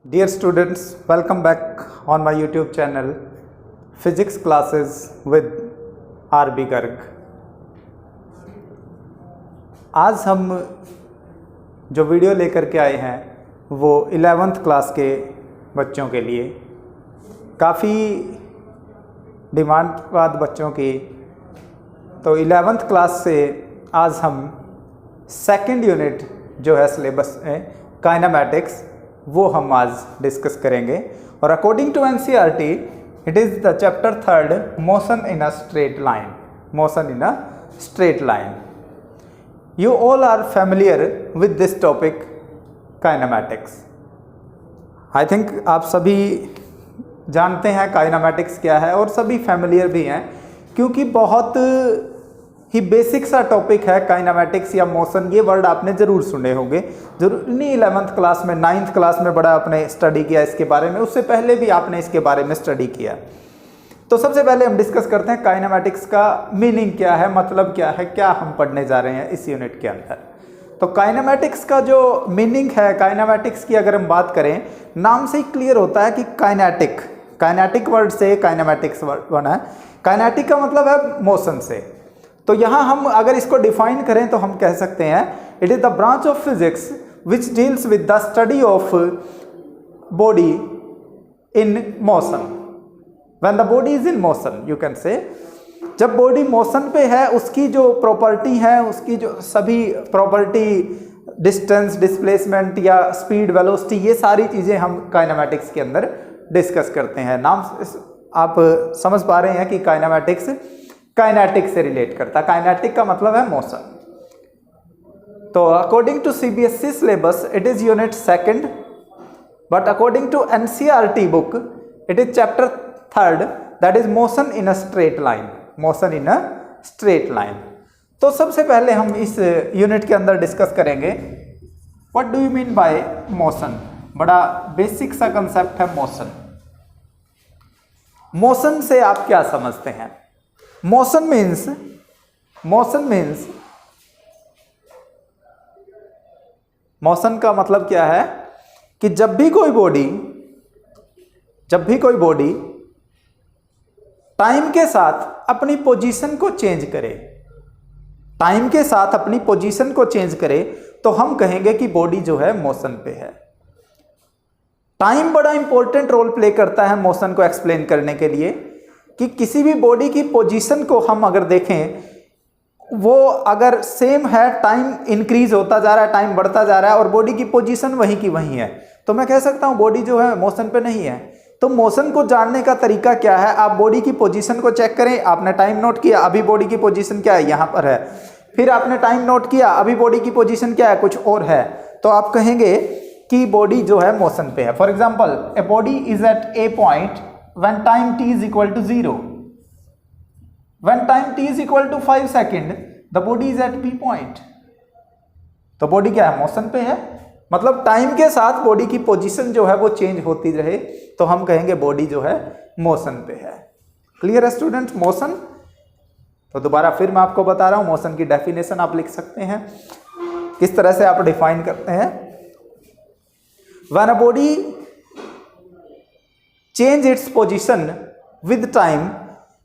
Dear students, welcome back on my YouTube channel Physics Classes with RB Garg। आज हम जो video लेकर के आए हैं वो 11th क्लास के बच्चों के लिए, काफ़ी डिमांड बाद बच्चों की। तो 11th क्लास से आज हम सेकंड यूनिट जो है सिलेबस में काइनेमैटिक्स वो हम आज डिस्कस करेंगे। और according to NCERT it is the chapter 3 motion in a straight line. Motion in a straight line. You all are familiar with this topic kinematics. I think आप सभी जानते हैं काइनेमैटिक्स क्या है और सभी फैमिलियर भी हैं, क्योंकि बहुत ही बेसिक सा टॉपिक है काइनेमैटिक्स या मोशन। ये वर्ड आपने ज़रूर सुने होंगे, जरूर नहीं 11th क्लास में, 9th क्लास में बड़ा आपने स्टडी किया इसके बारे में, उससे पहले भी आपने इसके बारे में स्टडी किया। तो सबसे पहले हम डिस्कस करते हैं काइनेमैटिक्स का मीनिंग क्या है, मतलब क्या है, क्या हम पढ़ने जा रहे हैं इस यूनिट के अंदर। तो काइनेमैटिक्स का जो मीनिंग है, काइनेमैटिक्स की अगर हम बात करें, नाम से ही क्लियर होता है कि काइनेटिक वर्ड से काइनेमैटिक्स वर्ड बना है। काइनेटिक का मतलब है मोशन से। तो यहाँ हम अगर इसको डिफाइन करें तो हम कह सकते हैं it is the branch of physics which deals with the study of body in motion. When the body is in motion, you can say, जब बॉडी मोशन पे है उसकी जो प्रॉपर्टी है, उसकी जो सभी प्रॉपर्टी, डिस्टेंस, डिस्प्लेसमेंट या स्पीड, वेलोसिटी, ये सारी चीज़ें हम काइनेमैटिक्स के अंदर डिस्कस करते हैं। नाम आप समझ पा रहे हैं कि काइनेमैटिक्स काइनेटिक से रिलेट करता है। काइनेटिक का मतलब है मोशन। तो according to CBSE syllabus it is unit 2, but according to NCERT book it is chapter 3, that is motion in a straight line. Motion in a straight line. तो सबसे पहले हम इस यूनिट के अंदर डिस्कस करेंगे what do you mean by motion. बड़ा basic सा कंसेप्ट है मोशन। मोशन से आप क्या समझते हैं? मोशन मीन्स मोशन का मतलब क्या है कि जब भी कोई बॉडी टाइम के साथ अपनी पोजीशन को चेंज करे, तो हम कहेंगे कि बॉडी जो है मोशन पे है। टाइम बड़ा इंपॉर्टेंट रोल प्ले करता है मोशन को एक्सप्लेन करने के लिए, कि किसी भी बॉडी की पोजीशन को हम अगर देखें, वो अगर सेम है, टाइम इंक्रीज होता जा रहा है, टाइम बढ़ता जा रहा है और बॉडी की पोजीशन वहीं की वहीं है, तो मैं कह सकता हूं बॉडी जो है मोशन पे नहीं है। तो मोशन को जानने का तरीका क्या है? आप बॉडी की पोजीशन को चेक करें। आपने टाइम नोट किया, अभी बॉडी की पोजीशन क्या है, यहां पर है। फिर आपने टाइम नोट किया, अभी बॉडी की पोजीशन क्या है, कुछ और है, तो आप कहेंगे कि बॉडी जो है मोशन पे है। For example, a body is at a point when time t is equal to 0, when time t is equal to 5 second, the body is at b point। तो बॉडी क्या है, मोशन पे है। मतलब टाइम के साथ बॉडी की position जो है वो चेंज होती रहे, तो हम कहेंगे बॉडी जो है मोशन पे है। क्लियर है स्टूडेंट? मोशन। तो दोबारा फिर मैं आपको बता रहा हूं, मोशन की डेफिनेशन आप लिख सकते हैं। किस तरह से आप डिफाइन करते हैं? when a body change its position with time,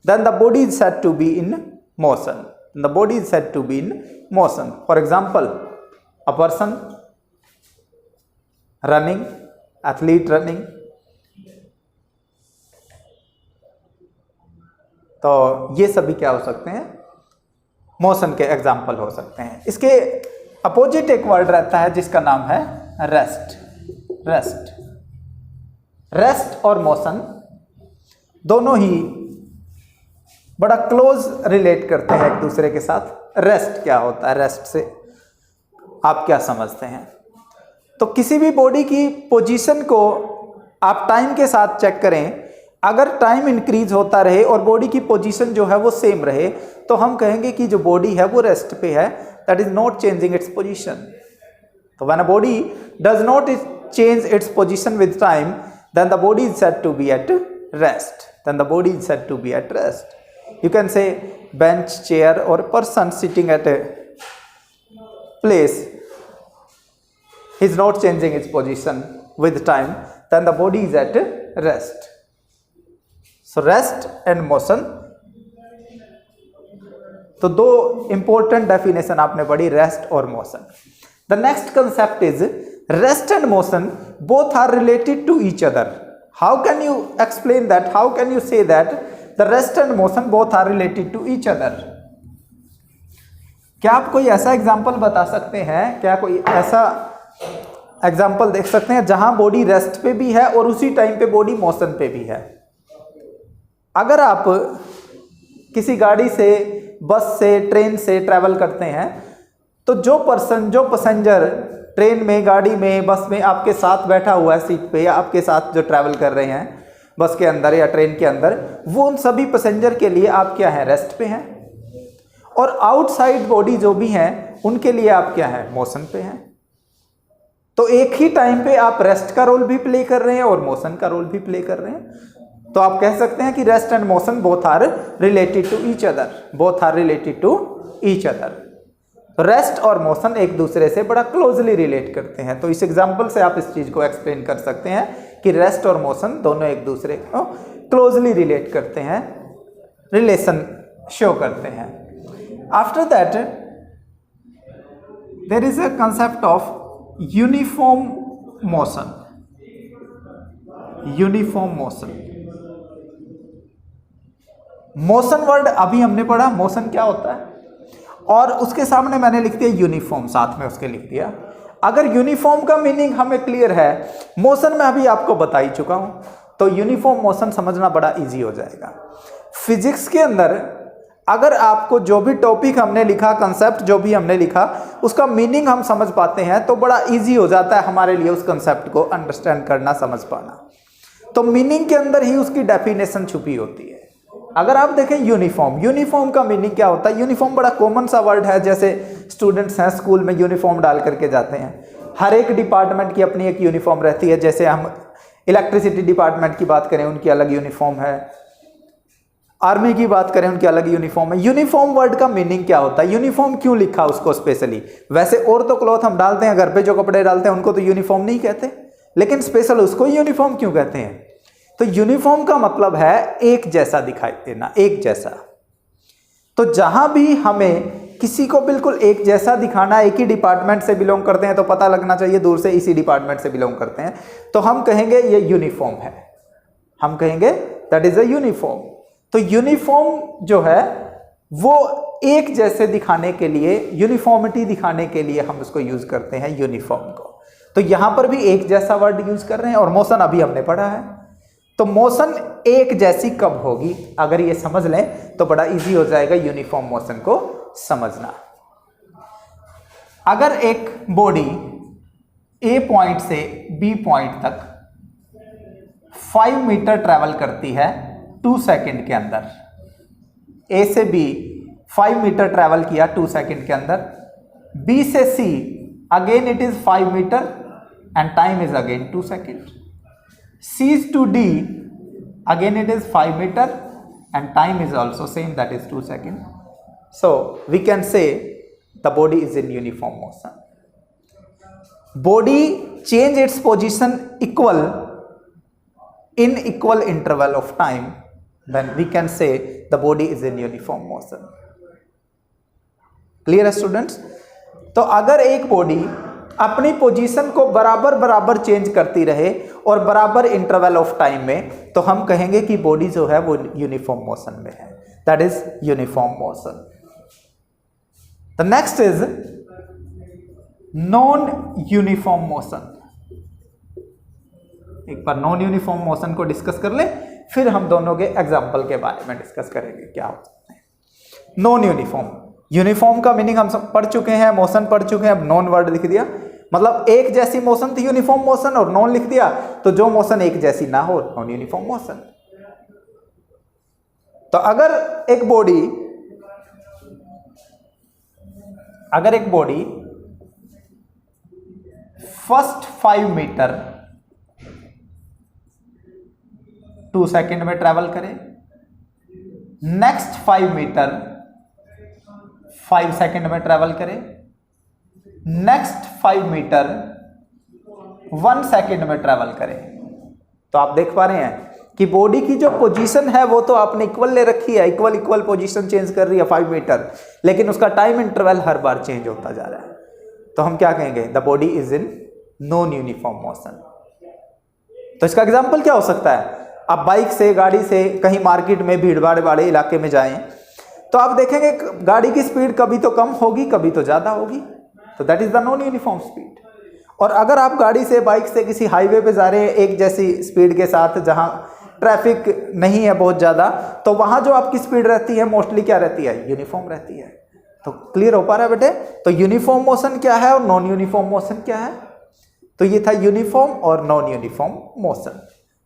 then the body is said to be in motion. The body is said to be in motion. For example, a person running, athlete running. तो ये सभी क्या हो सकते हैं? Motion के example हो सकते हैं। इसके अपोजिट एक वर्ड रहता है जिसका नाम है रेस्ट। रेस्ट और मोशन दोनों ही बड़ा क्लोज रिलेट करते हैं एक दूसरे के साथ। रेस्ट क्या होता है? रेस्ट से आप क्या समझते हैं? तो किसी भी बॉडी की पोजीशन को आप टाइम के साथ चेक करें, अगर टाइम इंक्रीज होता रहे और बॉडी की पोजीशन जो है वो सेम रहे, तो हम कहेंगे कि जो बॉडी है वो रेस्ट पे है, that is not changing its position. तो when a body does not change its position with time, then the body is said to be at rest. You can say bench, chair or person sitting at a place is not changing its position with time, then the body is at rest. So rest and motion, तो दो important definition आपने पढ़ी, rest और motion. The next concept is rest and motion both are related to each other. How can you explain that? How can you say that the rest and motion both are related to each other? क्या आप कोई ऐसा example बता सकते हैं, क्या कोई ऐसा एग्जाम्पल देख सकते हैं जहां बॉडी रेस्ट पे भी है और उसी टाइम पे बॉडी मोशन पे भी है? अगर आप किसी गाड़ी से, बस से, ट्रेन से ट्रैवल करते हैं तो जो पैसेंजर ट्रेन में, गाड़ी में, बस में आपके साथ बैठा हुआ है सीट पे, या आपके साथ जो ट्रैवल कर रहे हैं बस के अंदर या ट्रेन के अंदर, वो उन सभी पैसेंजर के लिए आप क्या हैं? रेस्ट पे हैं. और आउटसाइड बॉडी जो भी हैं उनके लिए आप क्या हैं? मोशन पे हैं. तो एक ही टाइम पे आप रेस्ट का रोल भी प्ले कर रहे हैं और मोशन का रोल भी प्ले कर रहे हैं. तो आप कह सकते हैं कि rest and motion both are related to each other. Both are related to each other. Rest और मोशन एक दूसरे से बड़ा क्लोजली रिलेट करते हैं. तो इस एग्जांपल से आप इस चीज को एक्सप्लेन कर सकते हैं कि रेस्ट और मोशन दोनों एक दूसरे को क्लोजली रिलेट करते हैं, रिलेशन शो करते हैं. After that there is a concept of uniform motion. Uniform motion, motion word अभी हमने पढ़ा, मोशन क्या होता है, और उसके सामने मैंने लिख दिया यूनिफॉर्म, साथ में उसके लिख दिया. अगर यूनिफॉर्म का मीनिंग हमें क्लियर है, मोशन में अभी आपको बता ही चुका हूं, तो यूनिफॉर्म मोशन समझना बड़ा इजी हो जाएगा. फिजिक्स के अंदर अगर आपको जो भी टॉपिक हमने लिखा, कंसेप्ट जो भी हमने लिखा, उसका मीनिंग हम समझ पाते हैं तो बड़ा इजी हो जाता है हमारे लिए उस कंसेप्ट को अंडरस्टैंड करना, समझ पाना. तो मीनिंग के अंदर ही उसकी डेफिनेशन छुपी होती है. अगर आप देखें यूनिफॉर्म, यूनिफॉर्म का मीनिंग क्या होता है? यूनिफॉर्म बड़ा कॉमन सा वर्ड है. जैसे स्टूडेंट्स हैं स्कूल में यूनिफॉर्म डाल करके जाते हैं. हर एक डिपार्टमेंट की अपनी एक यूनिफॉर्म रहती है. जैसे हम इलेक्ट्रिसिटी डिपार्टमेंट की बात करें, उनकी अलग यूनिफॉर्म है. आर्मी की बात करें, उनकी अलग यूनिफॉर्म है. यूनिफॉर्म वर्ड का मीनिंग क्या होता है? यूनिफॉर्म क्यों लिखा उसको स्पेशली? वैसे और तो क्लॉथ हम डालते हैं, घर पे जो कपड़े डालते हैं उनको तो यूनिफॉर्म नहीं कहते, लेकिन स्पेशल उसको यूनिफॉर्म क्यों कहते हैं? तो यूनिफॉर्म का मतलब है एक जैसा दिखाई देना, एक जैसा. तो जहां भी हमें किसी को बिल्कुल एक जैसा दिखाना, एक ही डिपार्टमेंट से बिलोंग करते हैं तो पता लगना चाहिए दूर से इसी डिपार्टमेंट से बिलोंग करते हैं, तो हम कहेंगे ये यूनिफॉर्म है. हम कहेंगे दैट इज अ यूनिफॉर्म. तो यूनिफॉर्म जो है वो एक जैसे दिखाने के लिए, यूनिफॉर्मिटी दिखाने के लिए हम उसको यूज करते हैं, यूनिफॉर्म को. तो यहां पर भी एक जैसा वर्ड यूज कर रहे हैं. और मोशन अभी हमने पढ़ा है. तो मोशन एक जैसी कब होगी? अगर ये समझ लें तो बड़ा इजी हो जाएगा यूनिफॉर्म मोशन को समझना. अगर एक बॉडी ए पॉइंट से बी पॉइंट तक 5 मीटर ट्रैवल करती है 2 सेकंड के अंदर, ए से बी 5 मीटर ट्रैवल किया 2 सेकंड के अंदर, बी से C again it is 5 metre and time is again 2 second, C to D again it is 5 meter and time is also same, that is 2 seconds. So we can say the body is in uniform motion. Body change its position equal in equal interval of time, then we can say the body is in uniform motion. Clear है students? तो अगर एक body अपनी position को बराबर बराबर change करती रहे और बराबर इंटरवल ऑफ टाइम में, तो हम कहेंगे कि बॉडी जो है वो यूनिफॉर्म मोशन में है. That is uniform motion. The next is non uniform motion. एक बार नॉन यूनिफॉर्म मोशन को डिस्कस कर ले, फिर हम दोनों के एग्जाम्पल के बारे में डिस्कस करेंगे क्या हो सकते हैं. नॉन यूनिफॉर्म, यूनिफॉर्म का मीनिंग हम सब पढ़ चुके हैं, मोशन पढ़ चुके हैं. अब नॉन वर्ड लिख दिया, मतलब एक जैसी मोशन थी यूनिफॉर्म मोशन, और नॉन लिख दिया तो जो मोशन एक जैसी ना हो, नॉन यूनिफॉर्म मोशन. तो अगर एक बॉडी फर्स्ट 5 मीटर 2 सेकंड में ट्रैवल करे, नेक्स्ट 5 मीटर 5 सेकंड में ट्रैवल करे, नेक्स्ट 5 मीटर 1 सेकंड में ट्रैवल करे, तो आप देख पा रहे हैं कि बॉडी की जो पोजीशन है वो तो आपने इक्वल ले रखी है, इक्वल पोजीशन चेंज कर रही है 5 मीटर, लेकिन उसका टाइम इंटरवल हर बार चेंज होता जा रहा है। तो हम क्या कहेंगे? The body is in non uniform motion. तो इसका एग्जाम्पल क्या हो सकता है? आप बाइक से, गाड़ी से कहीं मार्केट में भीड़ भाड़ वाले इलाके में जाएं तो आप देखेंगे गाड़ी की स्पीड कभी तो कम होगी, कभी तो ज़्यादा होगी। तो that is the non uniform speed. और अगर आप गाड़ी से, बाइक से किसी हाईवे पे जा रहे हैं एक जैसी स्पीड के साथ, जहां ट्रैफिक नहीं है बहुत ज़्यादा, तो वहां जो आपकी स्पीड रहती है मोस्टली क्या रहती है? यूनिफॉर्म रहती है। तो क्लियर हो पा रहा है बेटे? तो यूनिफॉर्म मोशन क्या है और नॉन यूनिफॉर्म मोशन क्या है? तो ये था यूनिफॉर्म और नॉन यूनिफॉर्म मोशन।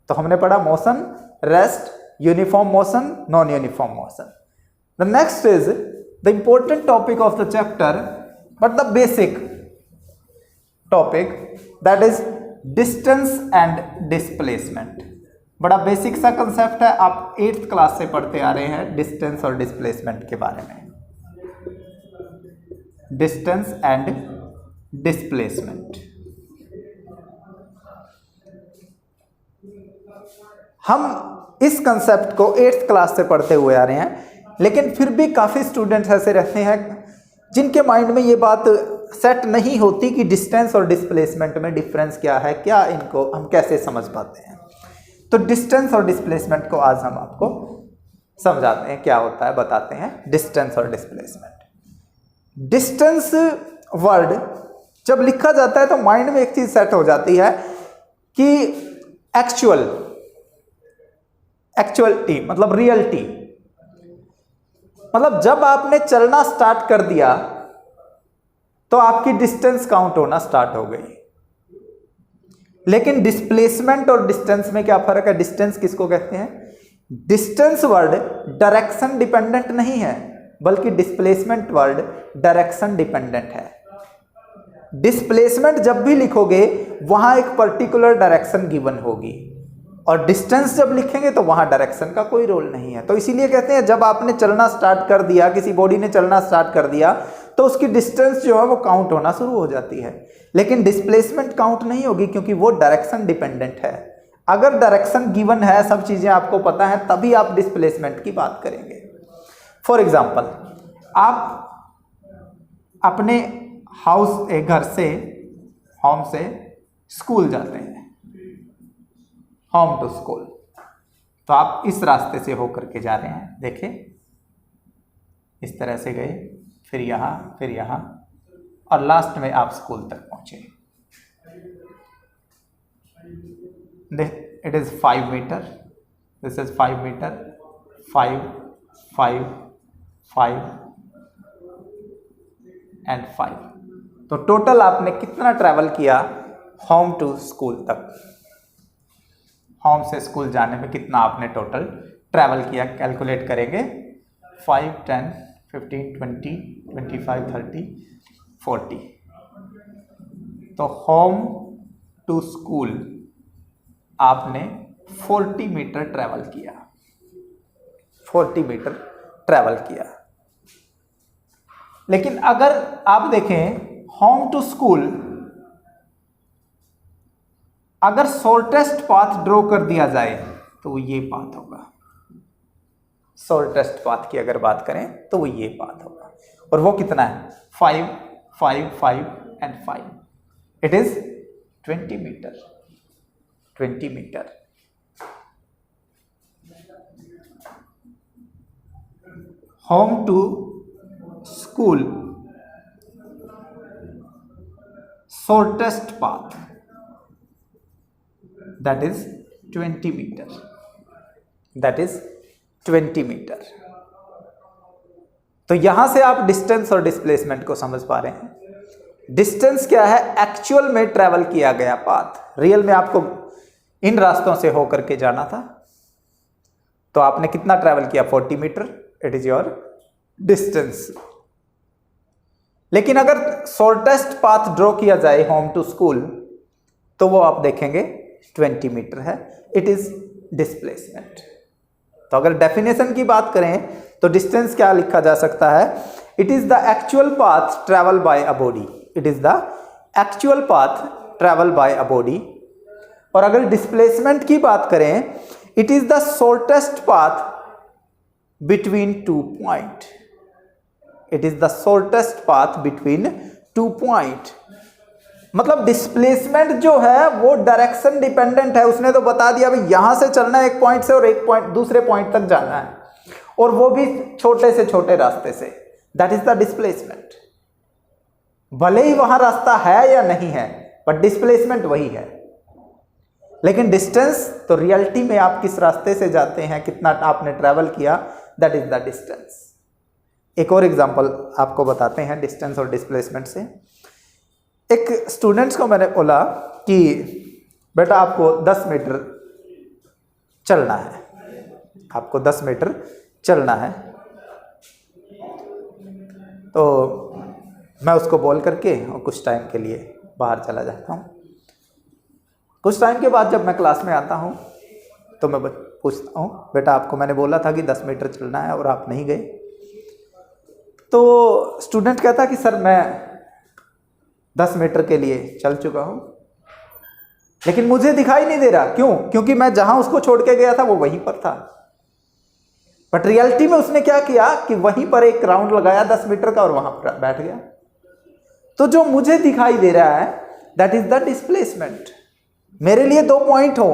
तो हमने पढ़ा motion, rest, uniform motion, non uniform motion. The next is the important topic of the chapter, but the basic topic, that is distance and displacement. बड़ा बेसिक सा कंसेप्ट है, आप 8th class से पढ़ते आ रहे हैं डिस्टेंस और डिस्प्लेसमेंट के बारे में। डिस्टेंस एंड डिस्प्लेसमेंट हम इस कंसेप्ट को 8th क्लास से पढ़ते हुए आ रहे हैं, लेकिन फिर भी काफ़ी स्टूडेंट्स ऐसे रहते हैं जिनके माइंड में ये बात सेट नहीं होती कि डिस्टेंस और डिस्प्लेसमेंट में डिफरेंस क्या है, क्या इनको हम कैसे समझ पाते हैं। तो डिस्टेंस और डिस्प्लेसमेंट को आज हम आपको समझाते हैं क्या होता है, बताते हैं डिस्टेंस और डिस्प्लेसमेंट। डिस्टेंस वर्ड जब लिखा जाता है तो माइंड में एक चीज सेट हो जाती है कि एक्चुअलिटी मतलब रियलिटी, मतलब जब आपने चलना स्टार्ट कर दिया तो आपकी डिस्टेंस काउंट होना स्टार्ट हो गई। लेकिन डिस्प्लेसमेंट और डिस्टेंस में क्या फर्क है? डिस्टेंस किसको कहते हैं? डिस्टेंस वर्ड डायरेक्शन डिपेंडेंट नहीं है, बल्कि डिस्प्लेसमेंट वर्ड डायरेक्शन डिपेंडेंट है। डिस्प्लेसमेंट जब भी लिखोगे वहां एक पर्टिकुलर डायरेक्शन गिवन होगी, और डिस्टेंस जब लिखेंगे तो वहां डायरेक्शन का कोई रोल नहीं है। तो इसीलिए कहते हैं जब आपने चलना स्टार्ट कर दिया, किसी बॉडी ने चलना स्टार्ट कर दिया, तो उसकी डिस्टेंस जो है वो काउंट होना शुरू हो जाती है। लेकिन डिस्प्लेसमेंट काउंट नहीं होगी, क्योंकि वो डायरेक्शन डिपेंडेंट है। अगर डायरेक्शन गिवन है, सब चीजें आपको पता है, तभी आप डिस्प्लेसमेंट की बात करेंगे। फॉर एग्जाम्पल, आप अपने घर से, होम से स्कूल जाते हैं, होम टू स्कूल। तो आप इस रास्ते से होकर के जा रहे हैं, देखें इस तरह से गए, फिर यहाँ और लास्ट में आप स्कूल तक पहुंचे। It is 5 metre, this is 5 metre, 5 5 5 and 5। तो टोटल आपने कितना ट्रैवल किया होम टू स्कूल तक? होम से स्कूल जाने में कितना आपने टोटल ट्रैवल किया? कैलकुलेट करेंगे। 5 10 15 20 25 30 40। तो होम टू स्कूल आपने 40 मीटर ट्रैवल किया, 40 मीटर ट्रैवल किया। लेकिन अगर आप देखें होम टू स्कूल, अगर शॉर्टेस्ट पाथ ड्रॉ कर दिया जाए तो वो ये पाथ होगा। शॉर्टेस्ट पाथ की अगर बात करें तो वो ये पाथ होगा, और वो कितना है? 5 5 5 and 5। It is 20 metre, 20 metre. Home to school shortest path, that is 20 metre, that is 20 metre. तो यहां से आप डिस्टेंस और डिस्प्लेसमेंट को समझ पा रहे हैं। डिस्टेंस क्या है? एक्चुअल में ट्रैवल किया गया पाथ। रियल में आपको इन रास्तों से होकर के जाना था, तो आपने कितना ट्रैवल किया? 40 metre, it is your distance. लेकिन अगर शॉर्टेस्ट पाथ ड्रॉ किया जाए होम टू स्कूल, तो वो आप देखेंगे 20 मीटर है, इट इज डिस्प्लेसमेंट। तो अगर डेफिनेशन की बात करें तो डिस्टेंस क्या लिखा जा सकता है? It is the actual path travel by a body, it is the actual path travel by a body और अगर डिस्प्लेसमेंट की बात करें, it is the shortest path between 2 point. It is the shortest path between 2 point. मतलब displacement जो है वो direction dependent है। उसने तो बता दिया भाई यहां से चलना है एक पॉइंट से और एक पॉइंट दूसरे पॉइंट तक जाना है, और वो भी छोटे से छोटे रास्ते से। That is the displacement. भले ही वहां रास्ता है या नहीं है, बट डिस्प्लेसमेंट वही है। लेकिन डिस्टेंस तो रियलिटी में आप किस रास्ते से जाते हैं, कितना आपने ट्रैवल किया, दैट इज द डिस्टेंस। एक और एग्जांपल आपको बताते हैं डिस्टेंस और डिस्प्लेसमेंट से। एक स्टूडेंट्स को मैंने बोला कि बेटा आपको 10 मीटर चलना है, आपको 10 मीटर चलना है। तो मैं उसको बोल करके और कुछ टाइम के लिए बाहर चला जाता हूँ। कुछ टाइम के बाद जब मैं क्लास में आता हूँ तो मैं पूछता हूँ, बेटा आपको मैंने बोला था कि 10 मीटर चलना है और आप नहीं गए। तो स्टूडेंट कहता कि सर मैं 10 मीटर के लिए चल चुका हूँ, लेकिन मुझे दिखाई नहीं दे रहा। क्यों? क्योंकि मैं जहां उसको छोड़ के गया था वो वहीं पर था। बट रियलिटी में उसने क्या किया कि वहीं पर एक राउंड लगाया 10 मीटर का और वहां पर बैठ गया। तो जो मुझे दिखाई दे रहा है दैट इज द डिस्प्लेसमेंट। मेरे लिए 2 पॉइंट हो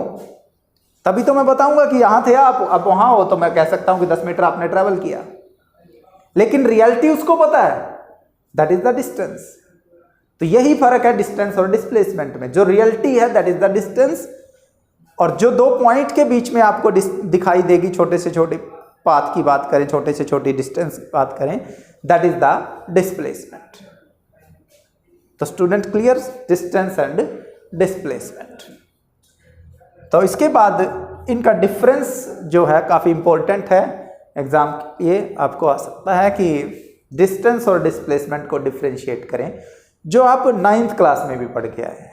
तभी तो मैं बताऊंगा कि यहां थे आप, अब वहां हो, तो मैं कह सकता हूं कि 10 मीटर आपने ट्रेवल किया। लेकिन रियलिटी उसको पता है, दैट इज द डिस्टेंस। तो यही फर्क है डिस्टेंस और डिस्प्लेसमेंट में। जो रियलिटी है दैट इज द डिस्टेंस, और जो 2 पॉइंट के बीच में आपको दिखाई देगी, छोटे से छोटे पाथ की बात करें, छोटे से छोटी डिस्टेंस की बात करें, दैट इज द डिस्प्लेसमेंट। तो student clear distance and displacement. तो इसके बाद इनका डिफरेंस जो है काफ़ी इंपॉर्टेंट है। एग्जाम के लिए आपको आ सकता है कि डिस्टेंस और डिस्प्लेसमेंट को डिफ्रेंशिएट करें, जो आप 9th क्लास में भी पढ़ के आए हैं।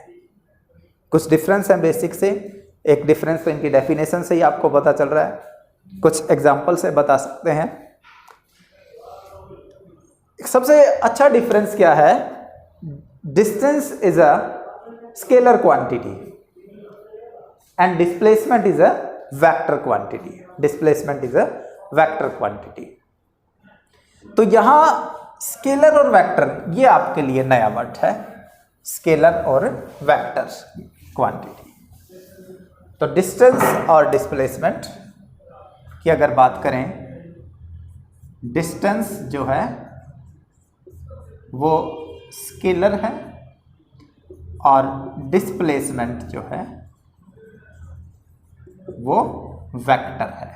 कुछ डिफरेंस है बेसिक से, एक डिफरेंस तो इनकी डेफिनेशन से ही आपको पता चल रहा है, कुछ एग्जाम्पल से बता सकते हैं। सबसे अच्छा डिफरेंस क्या है? Distance is a scalar quantity and displacement is a vector quantity. Displacement is a vector quantity. तो यहां स्केलर और वेक्टर ये आपके लिए नया वर्ड है, स्केलर और वेक्टर क्वांटिटी। तो डिस्टेंस और डिस्प्लेसमेंट की अगर बात करें, डिस्टेंस जो है वो स्केलर है और डिस्प्लेसमेंट जो है वो वेक्टर है।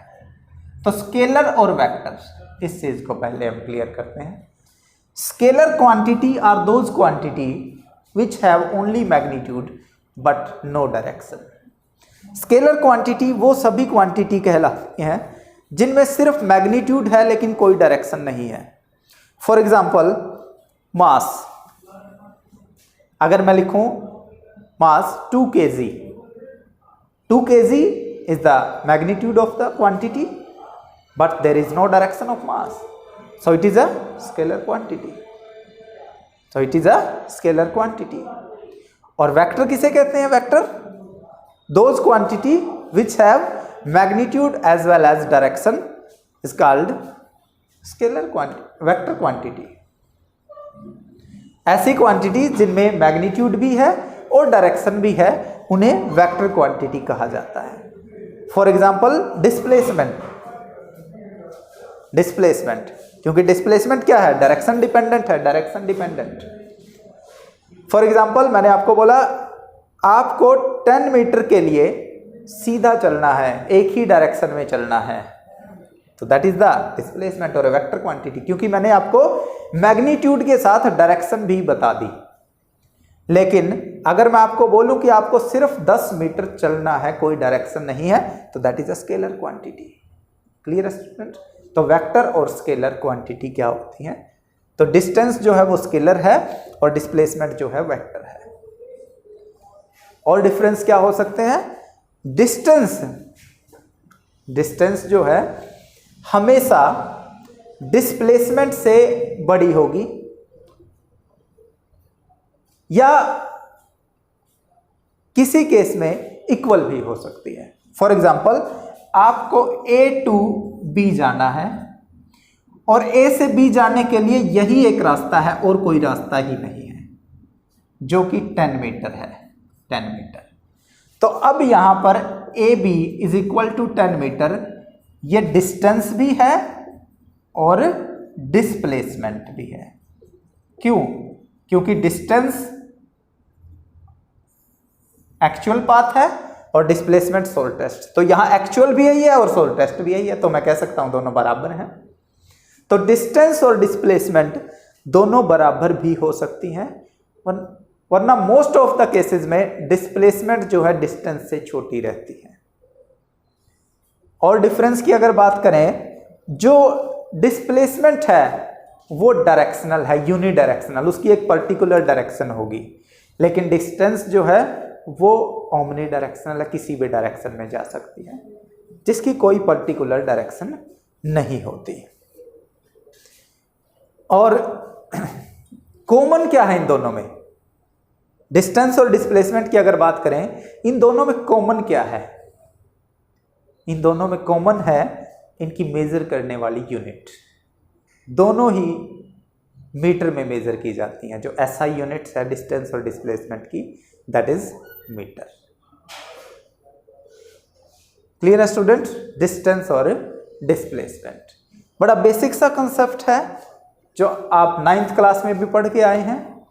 तो स्केलर और वेक्टर, इस चीज को पहले हम क्लियर करते हैं। Scalar quantity are those quantity which have only magnitude but no direction. Scalar quantity वो सभी क्वांटिटी कहलाती हैं जिनमें सिर्फ मैग्नीट्यूड है लेकिन कोई डायरेक्शन नहीं है। फॉर एग्जाम्पल मास, अगर मैं लिखूं मास 2 kg, 2 kg is the magnitude of the quantity but there is no direction of mass, so it is a scalar quantity. So it is a scalar quantity. और vector किसे कहते हैं? Vector those quantity which have magnitude as well as direction is called scalar quantity, vector quantity. ऐसी quantity जिनमें magnitude भी है और direction भी है उन्हें वेक्टर क्वांटिटी कहा जाता है। फॉर एग्जांपल डिस्प्लेसमेंट, डिस्प्लेसमेंट क्योंकि डिस्प्लेसमेंट क्या है? डायरेक्शन डिपेंडेंट है, डायरेक्शन डिपेंडेंट। फॉर एग्जांपल मैंने आपको बोला आपको 10 मीटर के लिए सीधा चलना है, एक ही डायरेक्शन में चलना है, तो दैट इज द डिस्प्लेसमेंट और वेक्टर क्वांटिटी, क्योंकि मैंने आपको मैग्नीट्यूड के साथ डायरेक्शन भी बता दी। लेकिन अगर मैं आपको बोलूं कि आपको सिर्फ 10 मीटर चलना है, कोई डायरेक्शन नहीं है, तो that is a scalar quantity. Clear student? तो वेक्टर और स्केलर क्वांटिटी क्या होती हैं? तो डिस्टेंस जो है वो स्केलर है और डिस्प्लेसमेंट जो है वेक्टर है। और डिफरेंस क्या हो सकते हैं? डिस्टेंस, डिस्टेंस जो है हमेशा डिस्प्लेसमेंट से बड़ी होगी, या किसी केस में इक्वल भी हो सकती है। फॉर एग्जाम्पल, आपको A टू B जाना है और A से B जाने के लिए यही एक रास्ता है और कोई रास्ता ही नहीं है, जो कि 10 मीटर है, 10 मीटर। तो अब यहां पर AB is equal to 10 metre, ये डिस्टेंस भी है और डिस्प्लेसमेंट भी है। क्यों? क्योंकि डिस्टेंस एक्चुअल पाथ है और डिस्प्लेसमेंट सोल टेस्ट। तो यहां एक्चुअल भी यही है और सोल टेस्ट भी यही है, तो मैं कह सकता हूं दोनों बराबर हैं। तो डिस्टेंस और डिस्प्लेसमेंट दोनों बराबर भी हो सकती हैं, वरना मोस्ट ऑफ द केसेस में डिस्प्लेसमेंट जो है डिस्टेंस से छोटी रहती है। और डिफरेंस की अगर बात करें, जो डिस्प्लेसमेंट है वो डायरेक्शनल है, यूनिडायरेक्शनल, उसकी एक पर्टिकुलर डायरेक्शन होगी, लेकिन डिस्टेंस जो है वो ओमनी डायरेक्शनल है, किसी भी डायरेक्शन में जा सकती है, जिसकी कोई पर्टिकुलर डायरेक्शन नहीं होती। और कॉमन क्या है इन दोनों में? डिस्टेंस और डिस्प्लेसमेंट की अगर बात करें, इन दोनों में कॉमन क्या है? इन दोनों में कॉमन है इनकी मेजर करने वाली यूनिट। दोनों ही मीटर में मेजर की जाती हैं। जो SI यूनिट्स है डिस्टेंस और डिस्प्लेसमेंट की, दैट इज मीटर। क्लियर है स्टूडेंट? डिस्टेंस और डिस्प्लेसमेंट बड़ा बेसिक सा कंसेप्ट है, जो आप 9th क्लास में भी पढ़ के आए हैं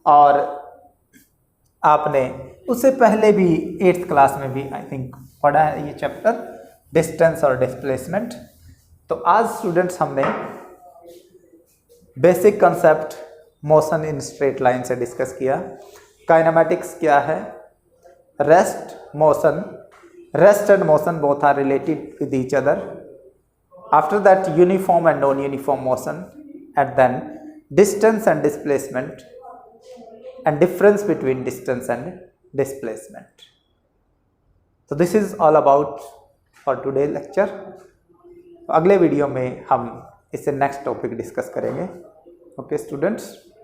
और आपने उससे पहले भी 8th क्लास में भी आई थिंक पढ़ा है ये चैप्टर, डिस्टेंस और डिस्प्लेसमेंट। तो आज स्टूडेंट्स हमने basic concept motion in straight line से डिस्कस किया। काइनेमैटिक्स क्या है, rest and motion both are related with each other. After that uniform and non uniform motion, and then distance and displacement and difference between distance and displacement. So this is all about for today lecture. अगले video में हम इससे next topic discuss करेंगे। Okay students.